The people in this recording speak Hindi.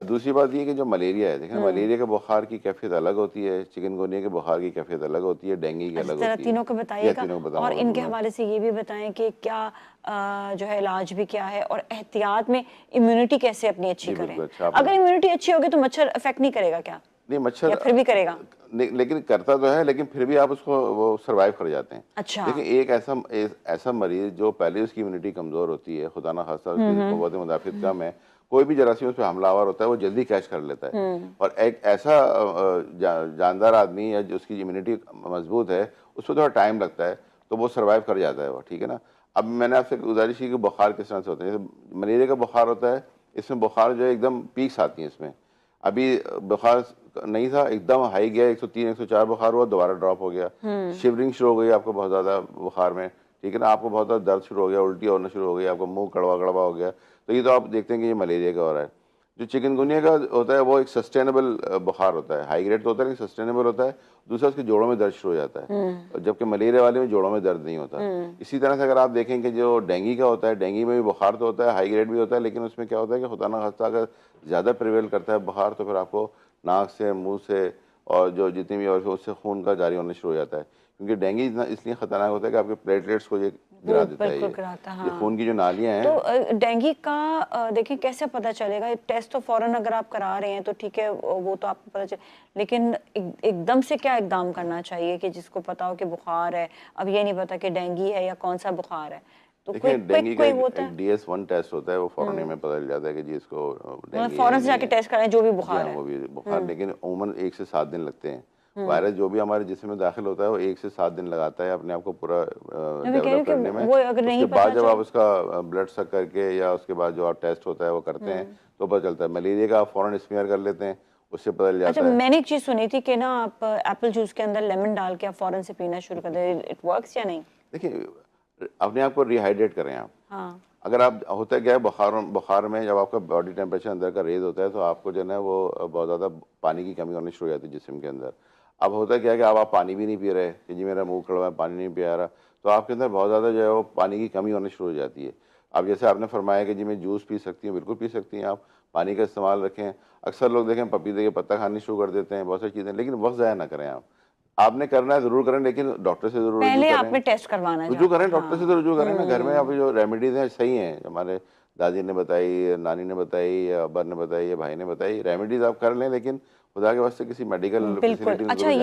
दूसरी बात ये कि जो मलेरिया है, देखें मलेरिया के बुखार की कैफियत अलग होती है, चिकनगुनिया के बुखार की कैफियत अलग होती है, डेंगू की अच्छा, अलग ज़रा होती है। तीनों को यह बताइएगा तीनों को और बताऊंगा इनके मैं। हवाले से ये भी बताएं कि क्या जो है इलाज भी क्या है और एहतियात में इम्यूनिटी कैसे अपनी अच्छी जी करें। बिल्कुल, अच्छा आपने। अगर इम्यूनिटी अच्छी होगी तो मच्छर अफेक्ट नहीं करेगा क्या, नहीं मच्छर या फिर भी करेगा? लेकिन करता तो है, लेकिन फिर भी आप उसको वो सरवाइव कर जाते हैं। अच्छा। देखिए एक ऐसा मरीज जो पहले उसकी इम्यूनिटी कमज़ोर होती है, खुदा ना खास्ता उसकी हम्म। क़ुव्वत मुदाफ़ियत कम है, कोई भी जरासीम उस पे हमलावर होता है वो जल्दी कैच कर लेता है। हम्म। और एक ऐसा जानदार आदमी या जिसकी इम्यूनिटी मजबूत है, उसको थोड़ा टाइम लगता है, तो वो सर्वाइव कर जाता है वो, ठीक है ना। अब मैंने आपसे गुजारिश की कि बुखार किस तरह से होते हैं। जैसे मलेरिया का बुखार होता है, इसमें बुखार जो है एकदम पीक्स आती हैं इसमें। अभी बुखार नहीं था, एकदम हाई गया, 103 104 बुखार हुआ, दोबारा ड्रॉप हो गया। हम्म। शिवरिंग शुरू हो गई आपको बहुत ज़्यादा बुखार में, ठीक है ना। आपको बहुत ज़्यादा दर्द शुरू हो गया, उल्टी होना शुरू हो गई, आपका मुंह कड़वा कड़वा हो गया। तो ये तो आप देखते हैं कि ये मलेरिया का हो रहा है। जो चिकनगुनिया का होता है वो एक सस्टेनेबल बुखार होता है, हाई ग्रेड तो होता है लेकिन सस्टेनेबल होता है। दूसरा उसके जोड़ों में दर्द शुरू हो जाता है, हम्म। और जबकि मलेरिया वाले में जोड़ों में दर्द नहीं होता। हम्म। इसी तरह से अगर आप देखें कि जो डेंगू का होता है, डेंगू में भी बुखार तो होता है, हाई ग्रेड भी होता है, लेकिन उसमें क्या होता है कि खुदा ना खास्ता अगर ज़्यादा प्रिवेल करता है बुखार, तो फिर आपको नाक से, मुंह से और जो जितनी भी और उससे खून का जारी होना शुरू हो जाता है। क्योंकि डेंगू इतना इसलिए खतरनाक होता है कि आपके प्लेटलेट्स को ये वो गिरा देता है। बिल्कुल ये कराता, ये हाँ। खून की जो नालियाँ तो हैं। डेंगू का देखिए कैसे पता चलेगा? टेस्ट तो फौरन अगर आप करा रहे हैं तो ठीक है, वो तो आपको पता चले, लेकिन एकदम से क्या इकदाम करना चाहिए कि जिसको पता हो कि बुखार है, अब ये नहीं पता कि डेंगू है या कौन सा बुखार है, तो देखिए क्विक क्विक डेंगू का कोई एक, होता है? एक DS1 टेस्ट होता है, वो फ़ौरन ही हम्म। हमें पता चल जाता है कि जी इसको मतलब डेंगू है फौरन या से नहीं जाके है। टेस्ट कराएं जो भी जी हाँ, बुखार है। वो भी बुखार, हम्म। लेकिन उम्र 1 से 7 दिन लगते हैं। हम्म। वायरस जो भी हमारे जिस्म में दाखिल होता है वो 1 से 7 दिन लगाता है अपने आप को पूरा मैं कह रही डेवलप हूँ कि करने में। वो अगर उसके नहीं बाद पता जब आप चल। उसका ब्लड सक करके या उसके बाद जो आप टेस्ट होता है वो करते हैं, हम्म। तो पता चलता है। मलेरिया का आप फ़ौरन स्मीयर कर लेते हैं, उससे पता चल अच्छा, जाता है। मैंने एक चीज सुनी थी कि ना आप एप्पल जूस के अंदर लेमन डाल के आप फौरन से पीना शुरू कर दें, इट वर्क्स या नहीं? देखिए अपने आप को रिहाइड्रेट करें आप। हाँ। अगर आप, होता क्या है बुखार बुखार में जब आपका बॉडी टेम्परेचर अंदर का रेज होता है, तो आपको जो है ना वो बहुत ज़्यादा पानी की कमी होनी शुरू हो जाती है जिस्म के अंदर। अब होता क्या है कि अब आप पानी भी नहीं पी रहे कि जी मेरा मुंह कड़वा है, पानी नहीं पिया रहा, तो आपके अंदर बहुत ज़्यादा जो है वो पानी की कमी होनी शुरू हो जाती है। अब जैसे आपने फरमाया कि जी मैं जूस पी सकती हूँ, बिल्कुल पी सकती हैं आप, पानी का इस्तेमाल रखें। अक्सर लोग देखें पपीते के पत्ता खाने शुरू कर देते हैं, बहुत सारी चीज़ें, लेकिन वक्त ज़ाया ना करें आप। आपने करना है ज़रूर करें, लेकिन डॉक्टर से ज़रूर रुजू पहले करें। आपने टेस्ट करवाना है रुजू जाके, करें, डॉक्टर से तो हाँ। रुजू करें ना। घर में अब जो रेमेडीज़ हैं सही हैं, हमारे दादी ने बताई, नानी ने बताई, या अब्बा ने बताई, या भाई ने बताई, रेमेडीज़ आप कर लें, लेकिन खुदा के वास्ते किसी मेडिकल बिल्कुल। फैसिलिटी में अच्छा, ज़रूर ये जाएँ।